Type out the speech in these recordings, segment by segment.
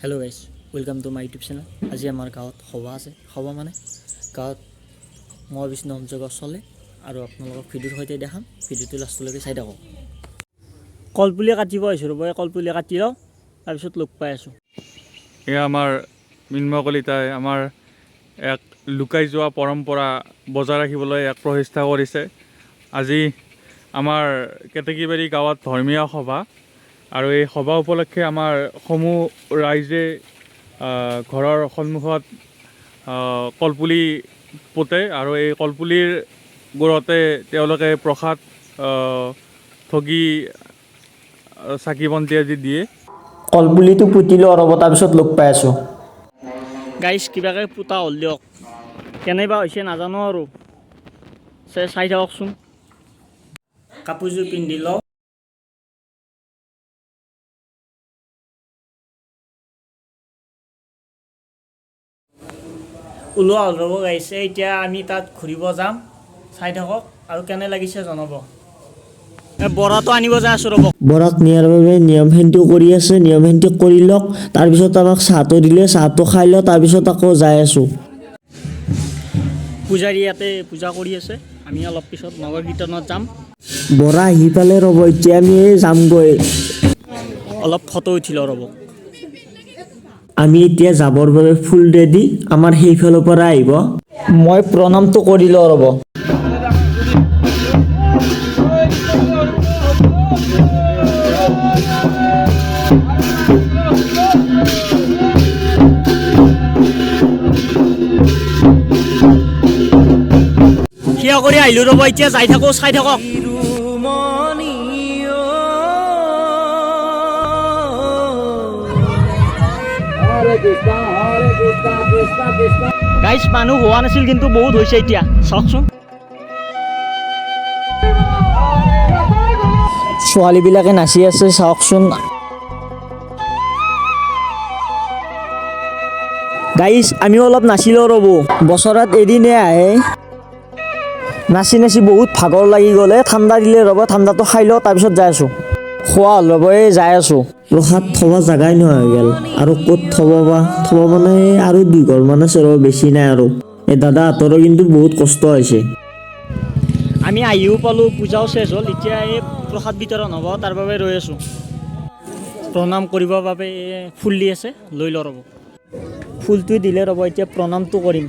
Hello guys welcome to my YouTube channel. आज आमार गाँव सभा आछे सभा माने गाँव मोhabisnu जगह चले और आपनालोকক भिडिओर सहित देखाम। भिडिओটো लास्टলৈকে চাই থাকক। কলপুলি কাটিব আহিছো ৰব, কলপুলি কাটি লওঁ তাৰপিছত লগ পাই আছো। এয়া আমাৰ মৃন্ময় কলিতাই আমাৰ এক লুকাই যোৱা পৰম্পৰা বজাই ৰাখিবলৈ এক প্ৰচেষ্টা কৰিছে। আজি আমাৰ কেতেকীবাৰী গাঁৱত ধৰ্মীয় সভা আৰু এই সভা উপলক্ষে আমাৰ সমূহ ৰাইজে ঘৰৰ সন্মুখত কলপুলি পোতে আৰু এই কলপুলিৰ গুৰতে তেওঁলোকে প্ৰসাদ ঠগি চাকি বন্তি আজি দিয়ে। কলপুলিটো পুতিলো ৰব, তাৰপিছত লগ পাই আছো। গাইছ কিবাকে পুতা হ'ল দিয়ক, কেনেবা হৈছে নাজানো আৰু চাই থাককচোন। কাপোৰযোৰ পিন্ধি লওঁ। ওলোৱা হ'ল ৰ'ব গাইছে, এতিয়া আমি তাত ঘূৰিব যাম। চাই থাকক আৰু কেনে লাগিছে জনাব। বৰাটো আনিব যাই আছোঁ ৰ'ব। বৰাত নিয়াৰ বাবে নিয়মখিনিটো কৰি আছে, নিয়মখিনিটো কৰি লওক। তাৰপিছত আমাক চাহটো দিলে, চাহটো খাই লওঁ, তাৰপিছত আকৌ যাই আছোঁ। পূজাৰী ইয়াতে পূজা কৰি আছে, আমি অলপ পিছত নগৰ কীৰ্তনত যাম। বৰা আহি পালে ৰ'ব, এতিয়া আমি যামগৈ। অলপ ফটো উঠিলোঁ ৰ'ব। আমি এতিয়া যাবৰ বাবে ফুল ৰেডি, আমাৰ সেইফালৰ পৰা আহিব। মই প্ৰণামটো কৰি লওঁ ৰ'ব। থিয় কৰি আহিলোঁ ৰ'ব, এতিয়া যাই থাকোঁ, চাই থাকক। গাইছ মানুহ হোৱা নাছিল কিন্তু বহুত হৈছে এতিয়া, চাওকচোন। ছোৱালীবিলাকে নাচি আছে, চাওকচোন। গাইছ আমিও অলপ নাচিলোঁ ৰ'ব, বছৰত এদিনে আহে। নাচি নাচি বহুত ভাগৰ লাগি গ'লে, ঠাণ্ডা দিলে ৰ'ব, ঠাণ্ডাটো খাই লওঁ, তাৰপিছত যাই আছোঁ। খোৱা হ'ল ৰ'ব, যাই আছোঁ। প্ৰসাদ থ'ব জাগাই নোহোৱা হৈ গ'ল, আৰু ক'ত থ'ব মানে আৰু 2 ঘৰ মান আছে ৰ'ব, বেছি নাই আৰু। এই দাদাহঁতৰো কিন্তু বহুত কষ্ট হৈছে। আমি আহিও পালোঁ, পূজাও চেছ হ'ল, এতিয়া এই প্ৰসাদ বিতৰণ হ'ব, তাৰ বাবে ৰৈ আছোঁ। প্ৰণাম কৰিবৰ বাবে ফুল দি আছে, লৈ লওঁ ৰ'ব। ফুলটো দিলে ৰ'ব, এতিয়া প্ৰণামটো কৰিম।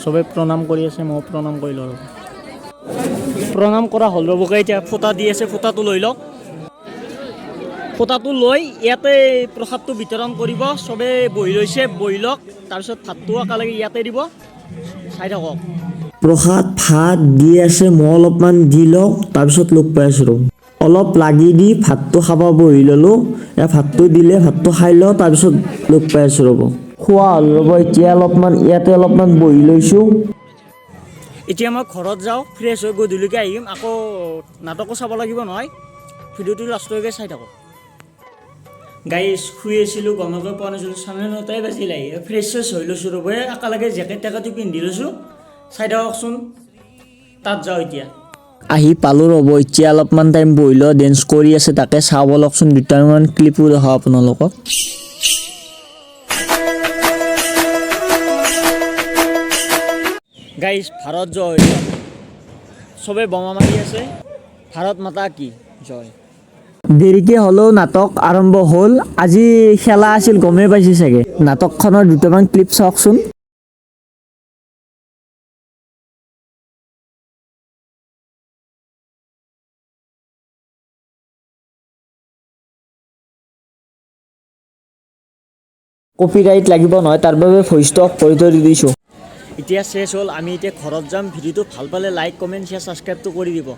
চবে প্ৰণাম কৰি আছে, মই প্ৰণাম কৰি লওঁ ৰ'ব। প্ৰণাম কৰা হ'ল ৰ'বকে, এতিয়া ফুটা দি আছে, ফুটাটো লৈ লওক। ফুটাটো লৈ ইয়াতে প্ৰসাদটো বিতৰণ কৰিব। চবে বহি লৈছে, বহি লওক, তাৰপিছত ভাতটো একেলগে ইয়াতে দিব, চাই থাকক। প্ৰসাদ ভাত দি আছে, মই অলপমান দি লওঁ, তাৰপিছত লগ পাই আছোঁ ৰ'ব। অলপ লাগি দি ভাতটো খাব বহি ল'লোঁ। ভাতটো দিলে, ভাতটো খাই লওঁ, তাৰপিছত লগ পাই আছোঁ ৰ'ব। খোৱা হ'ল ৰ'ব, এতিয়া অলপমান ইয়াতে অলপমান বহি লৈছোঁ। এতিয়া মই ঘৰত যাওঁ, ফ্ৰেছ হৈ গধূলিকৈ আহিম। আকৌ নাটকো চাব লাগিব নহয়, ভিডিঅ'টো লাষ্টলৈকে চাই থাকক। গাইছ শুই আছিলোঁ, গমকৈ পোৱা নাছিলোঁ, 9:30 বাজিল আহি। ফ্ৰেছ হৈ লৈছোঁ ৰ'ব, একেলগে জেকেট টেকেটটো পিন্ধি লৈছোঁ, চাই থাককচোন। তাত যাওঁ এতিয়া। আহি পালোঁ ৰ'ব, এতিয়া অলপমান টাইম বহি লওঁ, ডেন্স কৰি আছে, তাকে চাব লওকচোন। 2টামান ক্লিপো দেখাওঁ আপোনালোকক। গাইছ ভাৰত জয়, চবে বোমা মাৰি আছে। ভাৰত মাতা কি জয়। দেৰিকে হ'লেও নাটক আৰম্ভ হ'ল। আজি খেলা আছিল, গমেই পাইছে চাগে। নাটকখনৰ 2টামান ক্লিপ চাওকচোন। কপিৰাইট লাগিব নহয়, তাৰ বাবে ভইচটো অফ কৰি থৈ দিছোঁ। এতিয়া চেছ হ'ল, আমি এতিয়া ঘৰত যাম। ভিডিঅ'টো ভাল পালে লাইক, কমেণ্ট, শ্বেয়াৰ, ছাবস্ক্ৰাইবটো কৰি দিব।